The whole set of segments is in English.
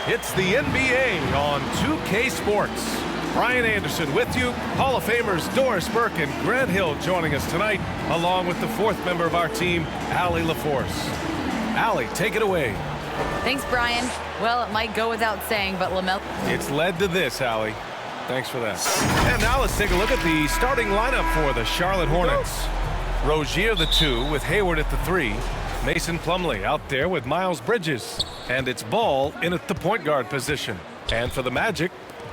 It's the NBA on 2K Sports. Brian Anderson with you. Hall of Famers Doris Burke and Grant Hill joining us tonight, along with the fourth member of our team, Allie LaForce. Allie, take it away. Thanks, Brian. Well, it might go without saying, but LaMelo. It's led to this, Allie. Thanks for that. And now let's take a look at the starting lineup for the Charlotte Hornets. Rozier the 2 with Hayward at the 3. Mason Plumlee out there with Miles Bridges. And it's Ball in at the point guard position. And for the Magic,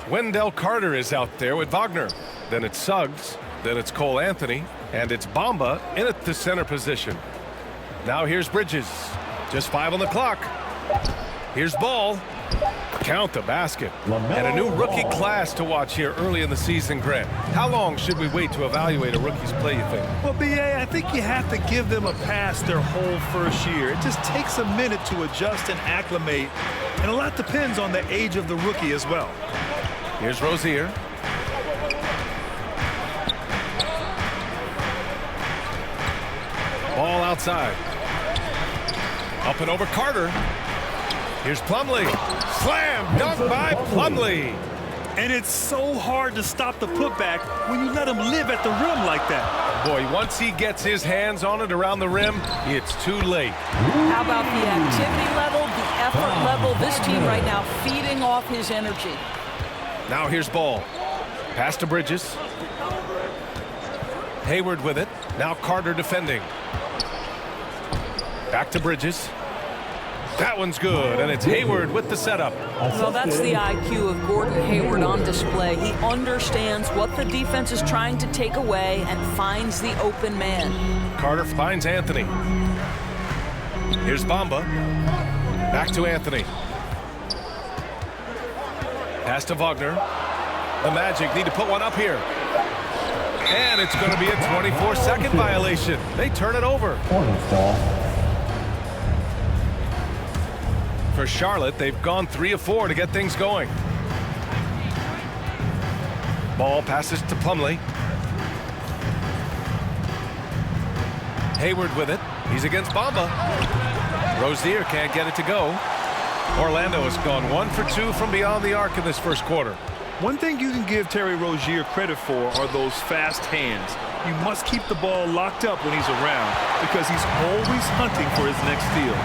Wendell Carter is out there with Wagner. Then it's Suggs. Then it's Cole Anthony. And it's Bamba in at the center position. Now here's Bridges. Just 5 on the clock. Here's Ball. Count the basket. And a new rookie class to watch here early in the season, Grant. How long should we wait to evaluate a rookie's play, you think? Well, B.A., I think you have to give them a pass their whole first year. It just takes a minute to adjust and acclimate, and a lot depends on the age of the rookie as well. Here's Rozier. Ball outside. Up and over Carter. Here's Plumlee. Slam dunk by Plumlee. And it's so hard to stop the putback when you let him live at the rim like that. Boy, once he gets his hands on it around the rim, it's too late. How about the activity level, the effort level? This team right now feeding off his energy. Now here's Ball. Pass to Bridges. Hayward with it. Now Carter defending. Back to Bridges. That one's good, and it's Hayward with the setup. Well, that's the IQ of Gordon Hayward on display. He understands what the defense is trying to take away and finds the open man. Carter finds Anthony. Here's Bamba. Back to Anthony. Pass to Wagner. The Magic need to put one up here. And it's going to be a 24-second violation. They turn it over. For Charlotte, they've gone 3 of 4 to get things going. Ball passes to Plumlee. Hayward with it. He's against Bamba. Rozier can't get it to go. Orlando has gone 1 for 2 from beyond the arc in this first quarter. One thing you can give Terry Rozier credit for are those fast hands. You must keep the ball locked up when he's around because he's always hunting for his next steal.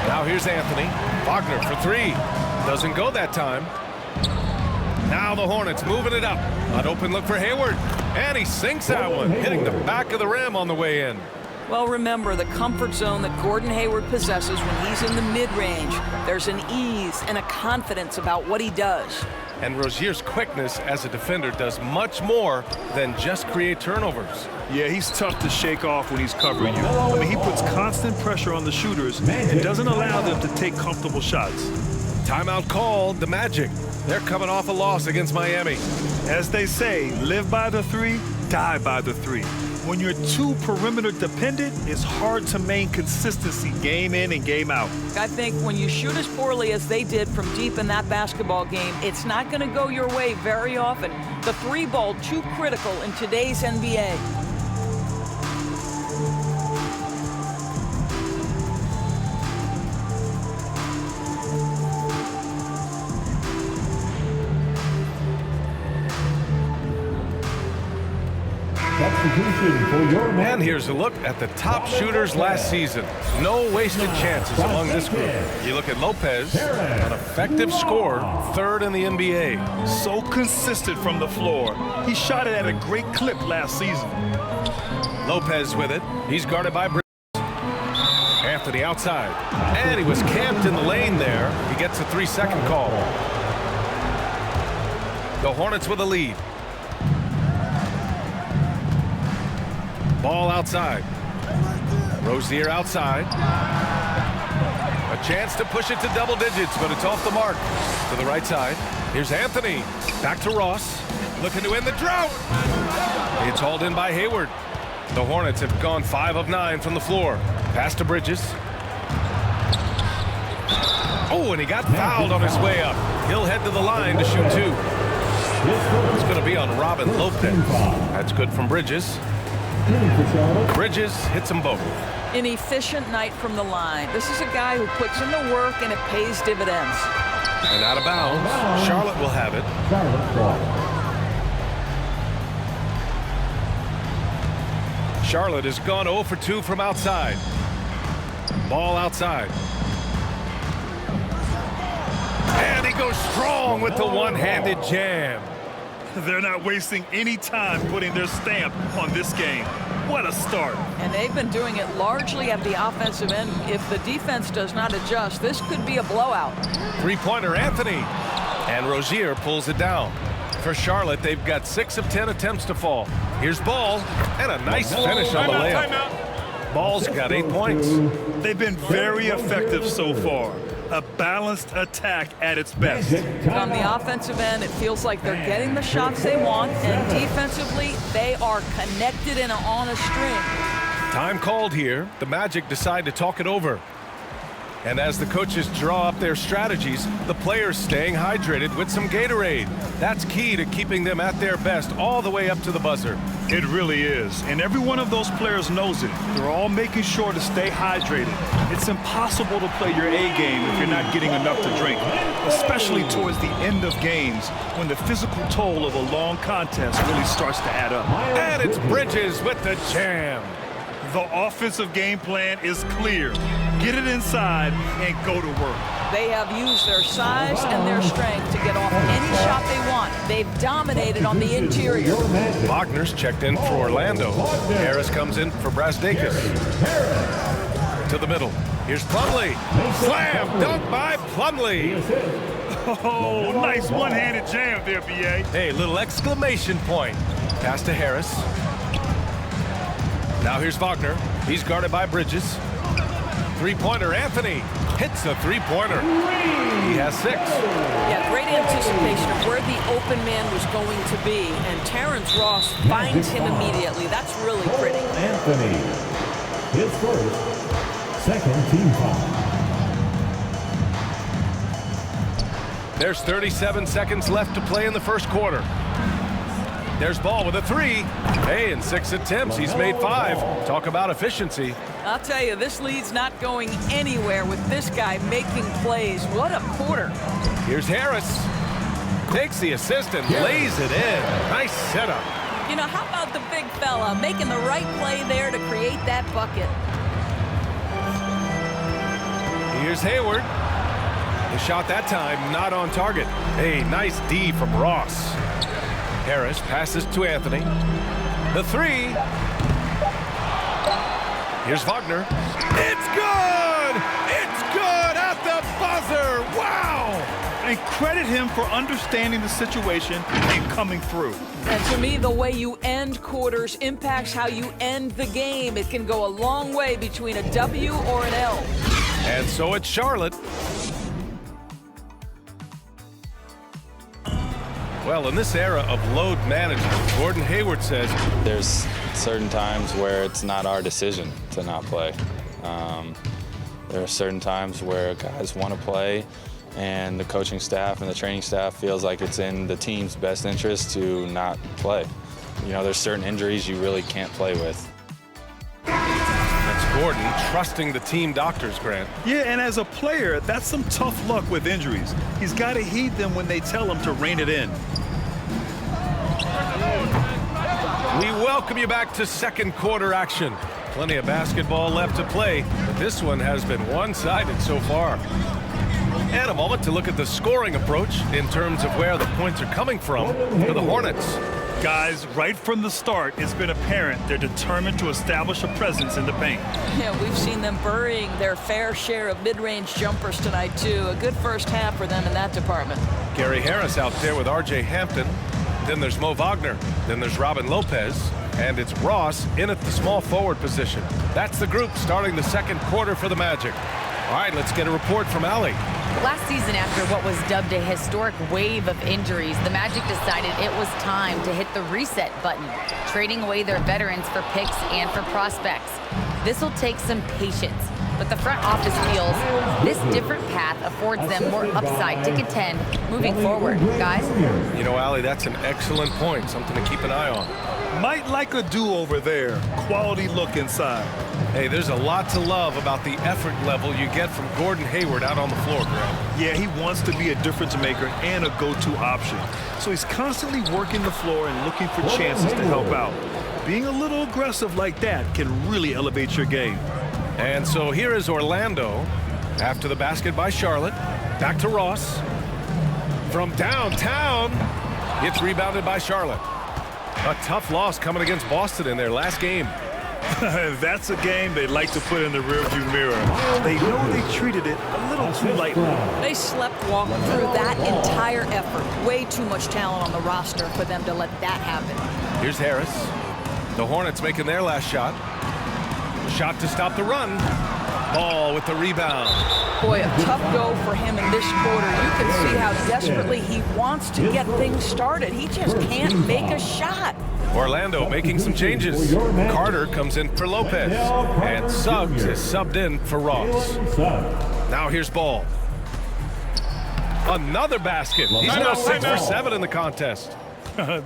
Now here's Anthony. Wagner for 3. Doesn't go that time. Now the Hornets moving it up. An open look for Hayward. And he sinks that one, hitting the back of the rim on the way in. Well, remember the comfort zone that Gordon Hayward possesses when he's in the mid-range. There's an ease and a confidence about what he does. And Rozier's quickness as a defender does much more than just create turnovers. Yeah, he's tough to shake off when he's covering you. I mean, he puts constant pressure on the shooters and doesn't allow them to take comfortable shots. Timeout called. The Magic. They're coming off a loss against Miami. As they say, live by the 3, die by the 3. When you're too perimeter dependent, it's hard to maintain consistency game in and game out. I think when you shoot as poorly as they did from deep in that basketball game, it's not going to go your way very often. The 3 ball too critical in today's NBA. And here's a look at the top shooters last season. No wasted chances among this group. You look at Lopez, an effective scorer, 3rd in the NBA. So consistent from the floor. He shot it at a great clip last season. Lopez with it. He's guarded by Bridges. Anthony outside. And he was camped in the lane there. He gets a 3-second call. The Hornets with a lead. Ball outside. Rozier outside. A chance to push it to double digits, but it's off the mark. To the right side. Here's Anthony. Back to Ross. Looking to end the drought. It's hauled in by Hayward. The Hornets have gone 5 of 9 from the floor. Pass to Bridges. Oh, and he got fouled on his way up. He'll head to the line to shoot 2. It's going to be on Robin Lopez. That's good from Bridges. Bridges hits them both. An efficient night from the line. This is a guy who puts in the work and it pays dividends. And out of bounds. Charlotte will have it. Charlotte has gone 0 for 2 from outside. Ball outside. And he goes strong with the one-handed jam. They're not wasting any time putting their stamp on this game. What a start. And they've been doing it largely at the offensive end. If the defense does not adjust, this could be a blowout. Three-pointer, Anthony. And Rozier pulls it down. For Charlotte, they've got 6 of 10 attempts to fall. Here's Ball, and a nice finish on the layup. Ball's got 8 points. They've been very effective so far. A balanced attack at its best. On the offensive end, it feels like they're getting the shots they want, and defensively, they are connected and on a string. Time called here. The Magic decide to talk it over. And as the coaches draw up their strategies, the players staying hydrated with some Gatorade. That's key to keeping them at their best all the way up to the buzzer. It really is. And every one of those players knows it. They're all making sure to stay hydrated. It's impossible to play your A game if you're not getting enough to drink, especially towards the end of games when the physical toll of a long contest really starts to add up. And it's Bridges with the jam. The offensive game plan is clear. Get it inside and go to work. They have used their size and their strength to get off any shot they want. They've dominated on the interior. Wagner's checked in for Orlando. Harris comes in for Brasdeikis. To the middle. Here's Plumlee. Slam dunk by Plumlee. Oh, nice one-handed jam there, B.A. Hey, little exclamation point. Pass to Harris. Now here's Wagner. He's guarded by Bridges. Three-pointer, Anthony hits a three-pointer. He has 6. Yeah, great anticipation of where the open man was going to be, and Terrence Ross finds him immediately. That's really pretty. Anthony, his first, second team foul. There's 37 seconds left to play in the first quarter. There's Ball with a 3. Hey, in 6 attempts, he's made 5. Talk about efficiency. I'll tell you, this lead's not going anywhere with this guy making plays. What a quarter. Here's Harris. Takes the assist and lays it in. Nice setup. You know, how about the big fella making the right play there to create that bucket? Here's Hayward. The shot that time not on target. Hey, nice D from Ross. Harris passes to Anthony. The 3. Here's Wagner. It's good! It's good at the buzzer! Wow! And credit him for understanding the situation and coming through. And to me, the way you end quarters impacts how you end the game. It can go a long way between a W or an L. And so it's Charlotte. Well, in this era of load management, Gordon Hayward says there's certain times where it's not our decision to not play. There are certain times where guys want to play, and the coaching staff and the training staff feels like it's in the team's best interest to not play. You know, there's certain injuries you really can't play with. That's Gordon trusting the team doctors, Grant. Yeah, and as a player, that's some tough luck with injuries. He's got to heed them when they tell him to rein it in. We welcome you back to second quarter action. Plenty of basketball left to play, but this one has been one-sided so far. And a moment to look at the scoring approach in terms of where the points are coming from for the Hornets. Guys, right from the start, it's been apparent they're determined to establish a presence in the paint. Yeah, we've seen them burying their fair share of mid-range jumpers tonight, too. A good first half for them in that department. Gary Harris out there with R.J. Hampton. Then there's Mo Wagner. Then there's Robin Lopez. And it's Ross in at the small forward position. That's the group starting the second quarter for the Magic. All right, let's get a report from Allie. Last season, after what was dubbed a historic wave of injuries, the Magic decided it was time to hit the reset button, trading away their veterans for picks and for prospects. This will take some patience, but the front office feels this different path affords them more upside to contend moving forward. Guys? You know, Allie, that's an excellent point, something to keep an eye on. Might like a do-over there. Quality look inside. Hey, there's a lot to love about the effort level you get from Gordon Hayward out on the floor, Greg. Yeah, he wants to be a difference maker and a go-to option. So he's constantly working the floor and looking for chances to help out. Being a little aggressive like that can really elevate your game. And so here is Orlando after the basket by Charlotte. Back to Ross. From downtown, it's rebounded by Charlotte. A tough loss coming against Boston in their last game. That's a game they'd like to put in the rearview mirror. They know they treated it a little too lightly. They sleptwalked through that entire effort. Way too much talent on the roster for them to let that happen. Here's Harris. The Hornets making their last shot. Shot to stop the run. Ball with the rebound. Boy, a tough go for him in this quarter. You can see how desperately he wants to get things started. He just can't make a shot. Orlando making some changes. Carter comes in for Lopez. And Suggs is subbed in for Ross. Now here's Ball. Another basket. He's now 6 for 7 in the contest.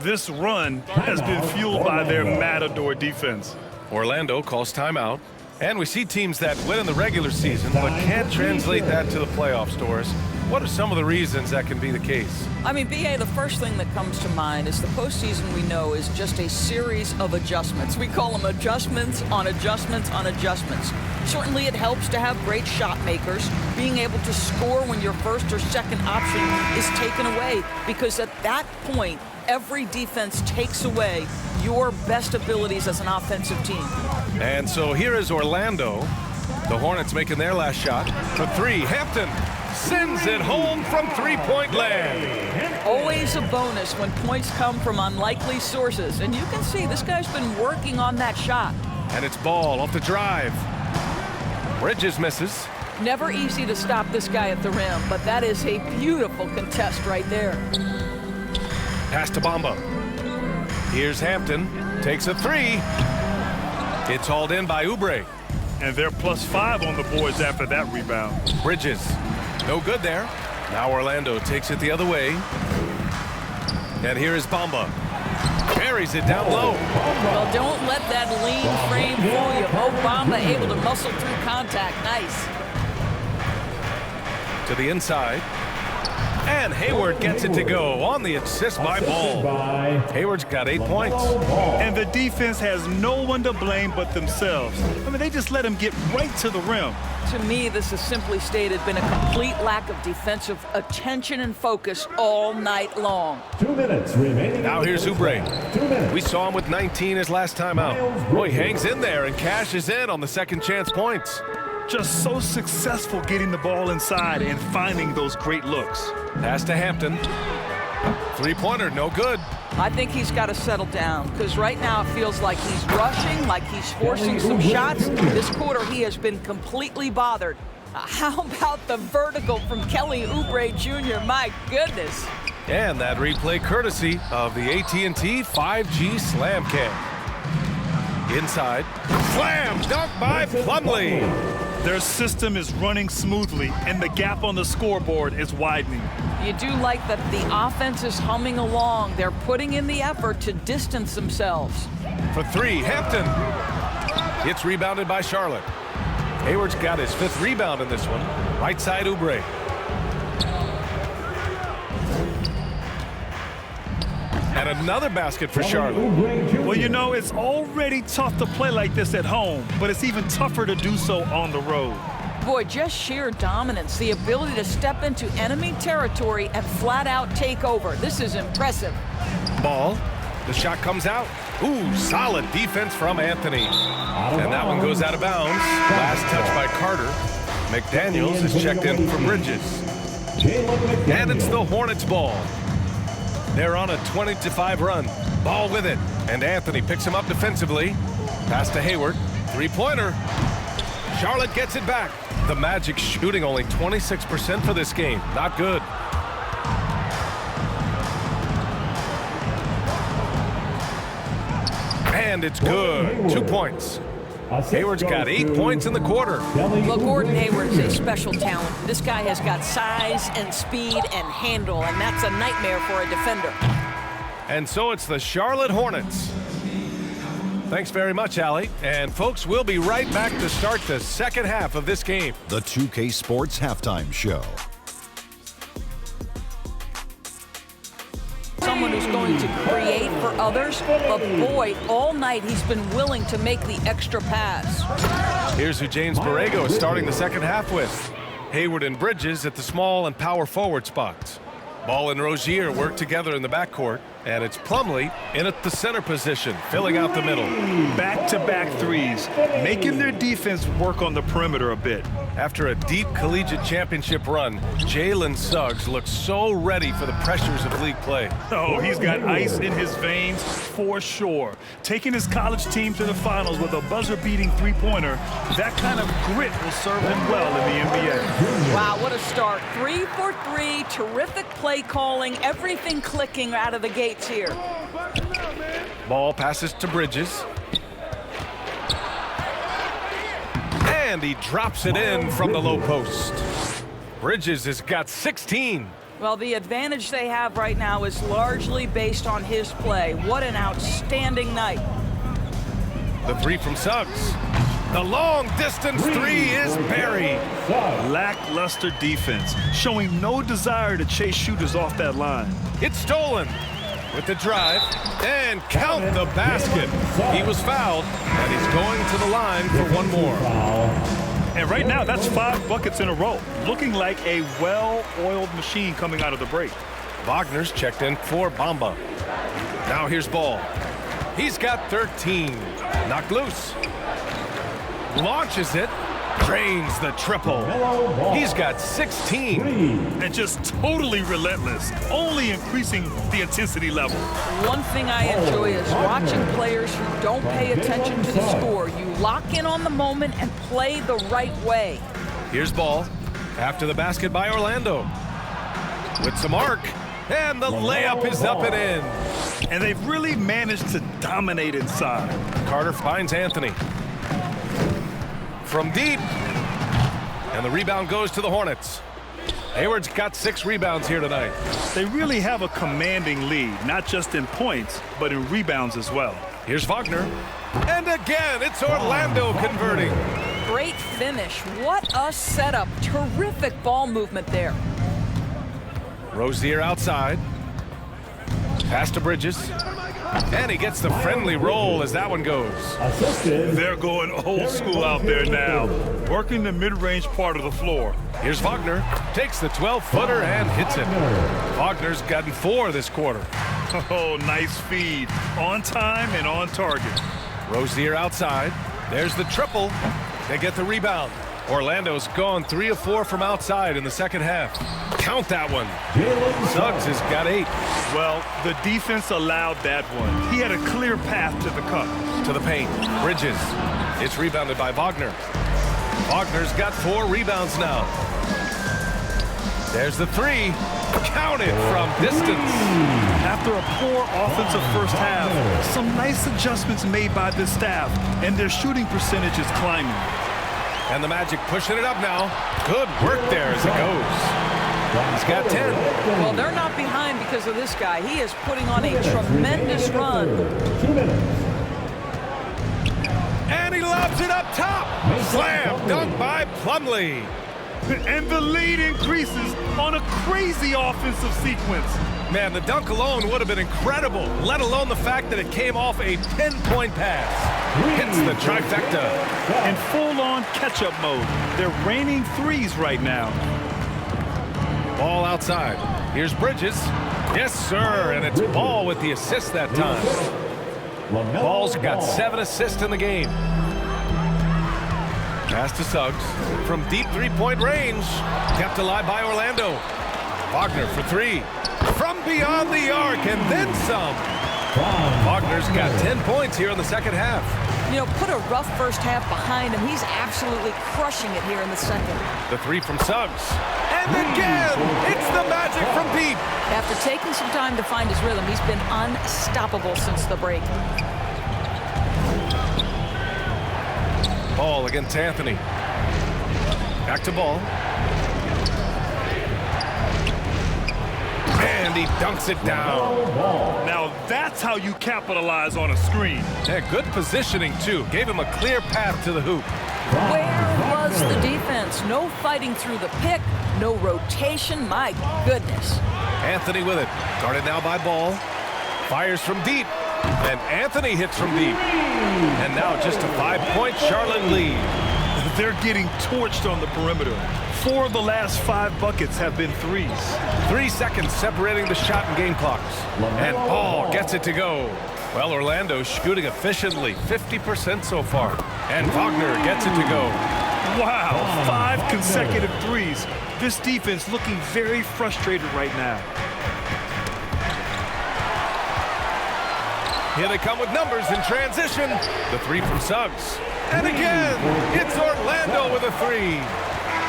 This run has been fueled by their Matador defense. Orlando calls timeout. And we see teams that win in the regular season but can't translate that to the playoffs, Doris. What are some of the reasons that can be the case? I mean, B.A., the first thing that comes to mind is the postseason we know is just a series of adjustments. We call them adjustments on adjustments on adjustments. Certainly it helps to have great shot makers, being able to score when your first or second option is taken away, because at that point, every defense takes away your best abilities as an offensive team. And so here is Orlando. The Hornets making their last shot. For three, Hampton sends it home from three-point land. Always a bonus when points come from unlikely sources. And you can see this guy's been working on that shot. And it's Ball off the drive. Bridges misses. Never easy to stop this guy at the rim, but that is a beautiful contest right there. Pass to Bamba. Here's Hampton. Takes a three. It's hauled in by Oubre. And they're +5 on the boards after that rebound. Bridges. No good there. Now Orlando takes it the other way. And here is Bamba. Carries it down low. Well, don't let that lean frame fool you. Oh, Bamba able to muscle through contact. Nice. To the inside. And Hayward gets it to go on the assist by Ball. Hayward's got 8 points. And the defense has no one to blame but themselves. I mean, they just let him get right to the rim. To me, this has simply stated been a complete lack of defensive attention and focus all night long. 2 minutes remaining. Now here's Oubre. 2 minutes. We saw him with 19 his last time out. Boy, he hangs in there and cashes in on the second chance points. Just so successful getting the ball inside and finding those great looks. Pass to Hampton. Three-pointer, no good. I think he's got to settle down, because right now it feels like he's rushing, like he's forcing some shots. This quarter he has been completely bothered. How about the vertical from Kelly Oubre Jr.? My goodness. And that replay courtesy of the AT&T 5G Slam Cam. Inside. Slam dunk by Plumlee. Their system is running smoothly, and the gap on the scoreboard is widening. You do like that the offense is humming along. They're putting in the effort to distance themselves. For three, Hampton. It's rebounded by Charlotte. Hayward's got his 5th rebound in this one. Right side, Oubre. And another basket for Charlotte. Well, you know, it's already tough to play like this at home, but it's even tougher to do so on the road. Boy, just sheer dominance, the ability to step into enemy territory and flat out take over. This is impressive. Ball. The shot comes out. Ooh, solid defense from Anthony. And that one goes out of bounds. Last touch by Carter. McDaniels is checked in for Bridges. And it's the Hornets ball. They're on a 20-5 run. Ball with it. And Anthony picks him up defensively. Pass to Hayward. Three-pointer. Charlotte gets it back. The Magic shooting only 26% for this game. Not good. And it's good. 2 points. Hayward's got 8 points in the quarter. Well, Gordon Hayward is a special talent. This guy has got size and speed and handle, and that's a nightmare for a defender. And so it's the Charlotte Hornets Thanks very much, Allie. And folks, we'll be right back to start the second half of this game. The 2K Sports Halftime Show. Someone who's going to create for others, but boy, all night he's been willing to make the extra pass. Here's who James Borrego is starting the second half with. Hayward and Bridges at the small and power forward spots. Ball and Rozier work together in the backcourt, and it's Plumlee in at the center position, filling out the middle. Back-to-back threes, making their defense work on the perimeter a bit. After a deep collegiate championship run, Jalen Suggs looks so ready for the pressures of league play. Oh, he's got ice in his veins for sure. Taking his college team to the finals with a buzzer-beating three-pointer, that kind of grit will serve him well in the NBA. Wow, what a start. 3 for 3, terrific play calling, everything clicking out of the gates here. Ball passes to Bridges. And he drops it in from the low post. Bridges has got 16. Well, the advantage they have right now is largely based on his play. What an outstanding night. The three from Suggs. The long distance three is buried. Lackluster defense, showing no desire to chase shooters off that line. It's stolen with the drive and count the basket. He was fouled and he's going to the line for one more. And right now, that's 5 buckets in a row, looking like a well-oiled machine coming out of the break. Wagner's checked in for Bamba. Now here's Ball. He's got 13. Knocked loose. Launches it. Drains the triple. He's got 16. And just totally relentless, only increasing the intensity level. One thing I enjoy is watching players who don't pay attention to the score. You lock in on the moment and play the right way. Here's Ball after the basket by Orlando. With some arc, and the layup is up and in. And they've really managed to dominate inside. Carter finds Anthony. From deep, and the rebound goes to the Hornets. Hayward's got 6 rebounds here tonight. They really have a commanding lead, not just in points, but in rebounds as well. Here's Wagner, and again, it's Orlando converting. Great finish. What a setup. Terrific ball movement there. Rozier outside. Pass to Bridges. And he gets the friendly roll as that one goes. They're going old school out there now, working the mid-range part of the floor. Here's Wagner, takes the 12-footer and hits it. Wagner's gotten 4 this quarter. Oh, nice feed. On time and on target. Rozier outside. There's the triple. They get the rebound. Orlando's gone 3 of 4 from outside in the second half. Count that one. Suggs has got 8. Well, the defense allowed that one. He had a clear path to the cup. To the paint. Bridges. It's rebounded by Wagner. Wagner's got 4 rebounds now. There's the 3. Counted from distance. After a poor offensive first half, some nice adjustments made by this staff, and their shooting percentage is climbing. And the Magic pushing it up now. Good work there as it goes. He's got 10. Well, they're not behind because of this guy. He is putting on a tremendous run. And he lobs it up top. Slam dunk by Plumlee. And the lead increases on a crazy offensive sequence. Man, the dunk alone would have been incredible, let alone the fact that it came off a 10-point pass. Hits the trifecta. In full-on catch-up mode. They're raining threes right now. Ball outside. Here's Bridges. Yes, sir, and it's Ball with the assist that time. Ball's got 7 assists in the game. Pass to Suggs from deep 3-point range. Kept alive by Orlando. Wagner for 3. From beyond the arc and then some. Wagner's got 10 points here in the second half. You know, put a rough first half behind him. He's absolutely crushing it here in the second. The 3 from Suggs. And again, it's the Magic from deep. After taking some time to find his rhythm, he's been unstoppable since the break. Ball against Anthony. Back to Ball. And and he dunks it down. Now that's how you capitalize on a screen. Yeah, good positioning, too. Gave him a clear path to the hoop. Where was the defense? No fighting through the pick, no rotation. My goodness. Anthony with it. Guarded now by Ball. Fires from deep. And Anthony hits from deep. And now just a 5-point Charlotte lead. They're getting torched on the perimeter. 4 of the last 5 buckets have been threes. 3 seconds separating the shot and game clocks. And Ball gets it to go. Well, Orlando shooting efficiently, 50% so far. And Wagner gets it to go. Wow, 5 consecutive threes. This defense looking very frustrated right now. Here they come with numbers in transition. The 3 from Suggs. And again, it's Orlando with a 3.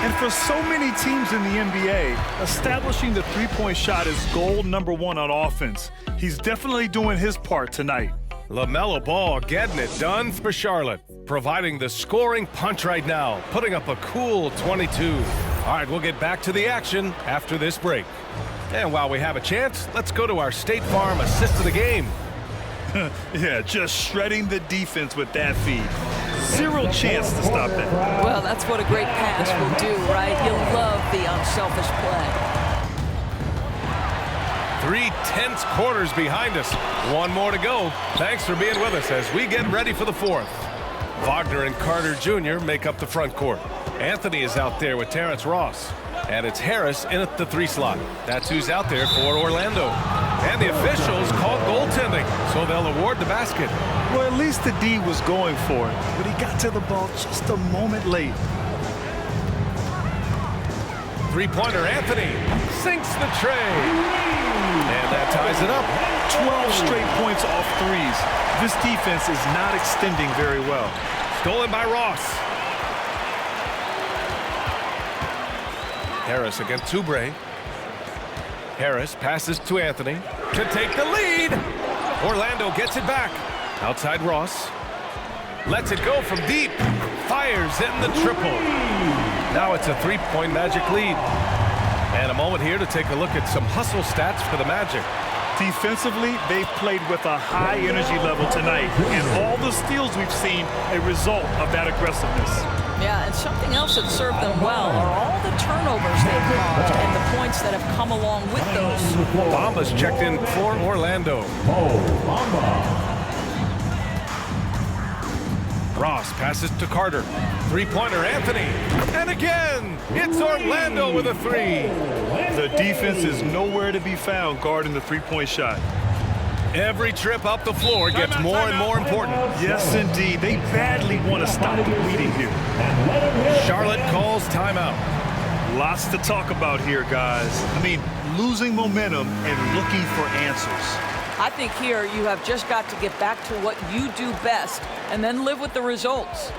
And for so many teams in the NBA, establishing the three-point shot is goal number 1 on offense. He's definitely doing his part tonight. LaMelo Ball getting it done for Charlotte, providing the scoring punch right now, putting up a cool 22. All right, we'll get back to the action after this break. And while we have a chance, let's go to our State Farm assist of the game. Yeah, just shredding the defense with that feed. 0 chance to stop that. Well, that's what a great pass will do, right? You'll love the unselfish play. 3 tense quarters behind us. 1 more to go. Thanks for being with us as we get ready for the 4th. Wagner and Carter Jr. make up the front court. Anthony is out there with Terrence Ross. And it's Harris in at the 3 slot. That's who's out there for Orlando. And the officials called goaltending, so they'll award the basket. Well, at least the D was going for it, but he got to the ball just a moment late. 3-pointer Anthony sinks the tray. And that ties it up. 12 straight points off threes. This defense is not extending very well. Stolen by Ross. Harris against Oubre. Harris passes to Anthony to take the lead. Orlando gets it back. Outside Ross. Lets it go from deep. Fires in the triple. Now it's a 3-point Magic lead. And a moment here to take a look at some hustle stats for the Magic. Defensively, they've played with a high energy level tonight. And all the steals we've seen a result of that aggressiveness. Yeah, and something else that served them well are all the turnovers they've caused and the points that have come along with those. Bamba's checked in for Orlando. Ross passes to Carter. 3-pointer Anthony. And again, it's Orlando with a 3. The defense is nowhere to be found guarding the 3-point shot. Every trip up the floor gets more and more important. Yes, indeed. They badly want to stop the bleeding here. Charlotte calls timeout. Lots to talk about here, guys. I mean, losing momentum and looking for answers. I think here you have just got to get back to what you do best and then live with the results.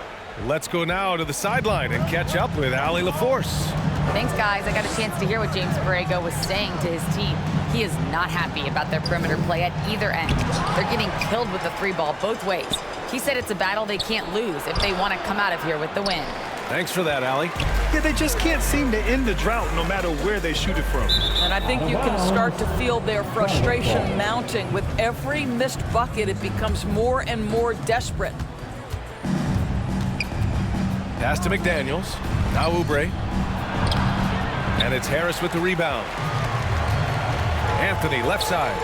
Let's go now to the sideline and catch up with Allie LaForce. Thanks, guys. I got a chance to hear what James Borrego was saying to his team. He is not happy about their perimeter play at either end. They're getting killed with the 3-ball both ways. He said it's a battle they can't lose if they want to come out of here with the win. Thanks for that, Allie. Yeah, they just can't seem to end the drought no matter where they shoot it from. And I think you can start to feel their frustration mounting. With every missed bucket, it becomes more and more desperate. Pass to McDaniels. Now Oubre. And it's Harris with the rebound. Anthony left side.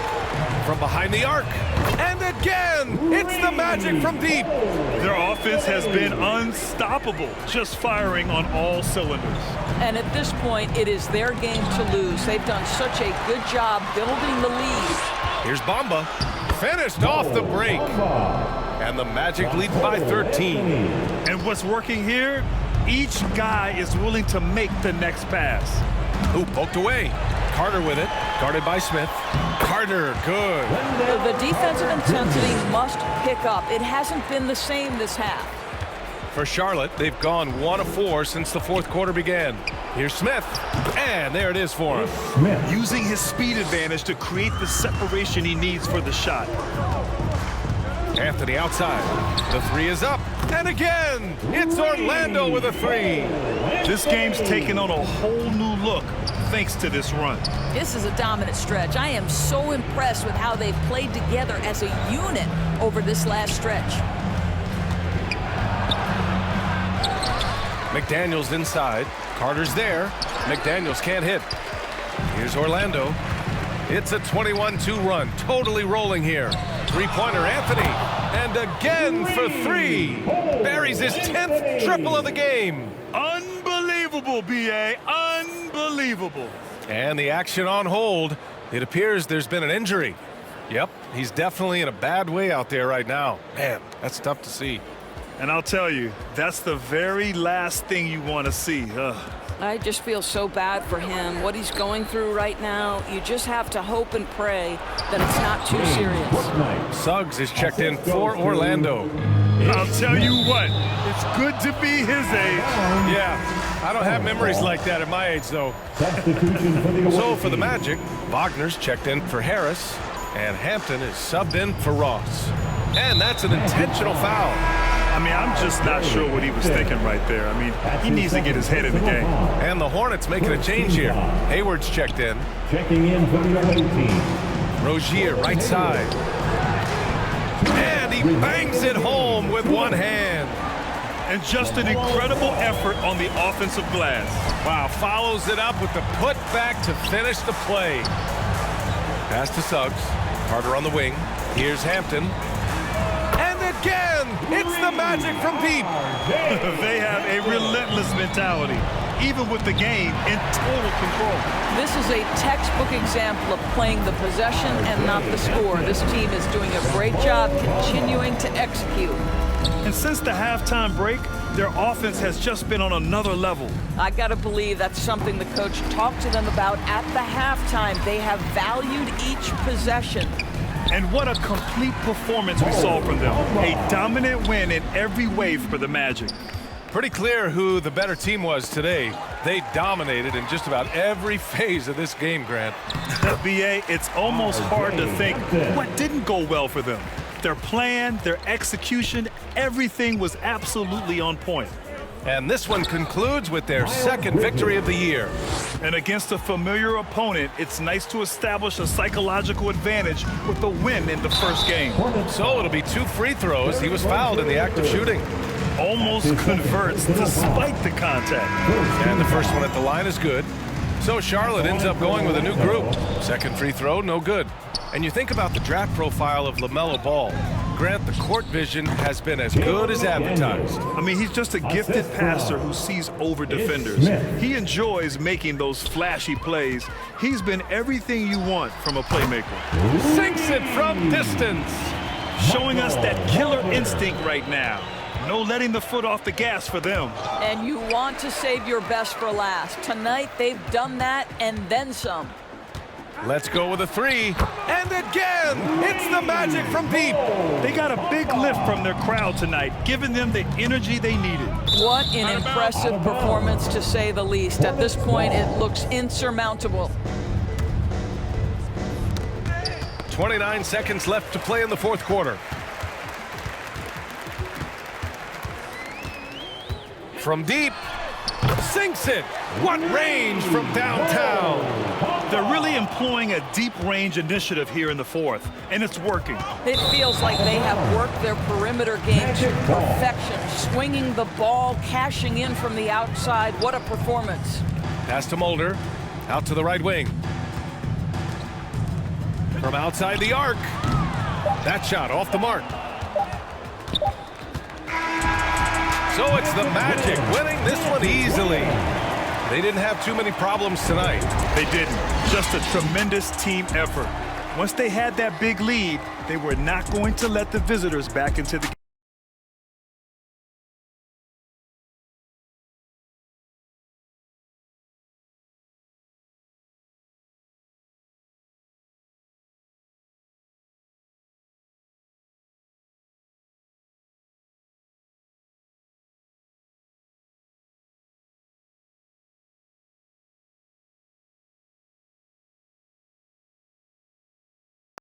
From behind the arc. And again, it's the Magic from deep. Their offense has been unstoppable, just firing on all cylinders. And at this point, it is their game to lose. They've done such a good job building the lead. Here's Bamba. Finished off the break. And the Magic lead by 13. And what's working here? Each guy is willing to make the next pass. Ooh, poked away. Carter with it. Guarded by Smith. Carter, good. The defensive intensity must pick up. It hasn't been the same this half. For Charlotte, they've gone 1 of 4 since the 4th quarter began. Here's Smith. And there it is for him. Using his speed advantage to create the separation he needs for the shot. Anthony outside. The 3 is up. And again, it's Orlando with a 3. This game's taken on a whole new look thanks to this run. This is a dominant stretch. I am so impressed with how they've played together as a unit over this last stretch. McDaniels inside. Carter's there. McDaniels can't hit. Here's Orlando. It's a 21-2 run. Totally rolling here. Three-pointer, Anthony. And again for three. Buries his 10th triple of the game. Unbelievable, B.A. Unbelievable. And the action on hold. It appears there's been an injury. Yep, he's definitely in a bad way out there right now. Man, that's tough to see. And I'll tell you, that's the very last thing you want to see. I just feel so bad for him. What he's going through right now, you just have to hope and pray that it's not too serious. Suggs is checked in for Orlando. I'll tell you what, it's good to be his age. Yeah, I don't have memories like that at my age, though. So for the Magic, Wagner's checked in for Harris, and Hampton is subbed in for Ross. And that's an intentional foul. I mean, I'm just not sure what he was thinking right there. I mean, he needs to get his head in the game. And the Hornets making a change here. Hayward's checked in. Checking in for the away team. Rozier, right side. And he bangs it home with one hand. And just an incredible effort on the offensive glass. Wow, follows it up with the putback to finish the play. Pass to Suggs. Carter on the wing. Here's Hampton. And again, it's the Magic from deep. They have a relentless mentality, even with the game in total control. This is a textbook example of playing the possession and not the score. This team is doing a great job continuing to execute. And since the halftime break, their offense has just been on another level. I got to believe that's something the coach talked to them about at the halftime. They have valued each possession. And what a complete performance we saw from them. A dominant win in every way for the Magic. Pretty clear who the better team was today. They dominated in just about every phase of this game, Grant. B.A., it's almost hard to think what didn't go well for them. Their plan, their execution, everything was absolutely on point. And this one concludes with their second victory of the year. And against a familiar opponent, it's nice to establish a psychological advantage with the win in the first game. So it'll be 2 free throws. He was fouled in the act of shooting. Almost converts despite the contact. And the first one at the line is good. So Charlotte ends up going with a new group. Second free throw, no good. And you think about the draft profile of LaMelo Ball. Grant, the court vision has been as good as advertised. I mean, he's just a gifted passer who sees over defenders. He enjoys making those flashy plays. He's been everything you want from a playmaker. Sinks it from distance. Showing us that killer instinct right now. No letting the foot off the gas for them. And you want to save your best for last. Tonight, they've done that and then some. Let's go with a 3. And again, it's the Magic from deep. They got a big lift from their crowd tonight, giving them the energy they needed. What an impressive performance, to say the least. At this point, it looks insurmountable. 29 seconds left to play in the fourth quarter. From deep, sinks it. What range from downtown. They're really employing a deep range initiative here in the fourth, and it's working. It feels like they have worked their perimeter game to perfection, swinging the ball, cashing in from the outside. What a performance. Pass to Mulder, out to the right wing. From outside the arc. That shot off the mark. So it's the Magic winning this one easily. They didn't have too many problems tonight. They didn't. Just a tremendous team effort. Once they had that big lead, they were not going to let the visitors back into the game.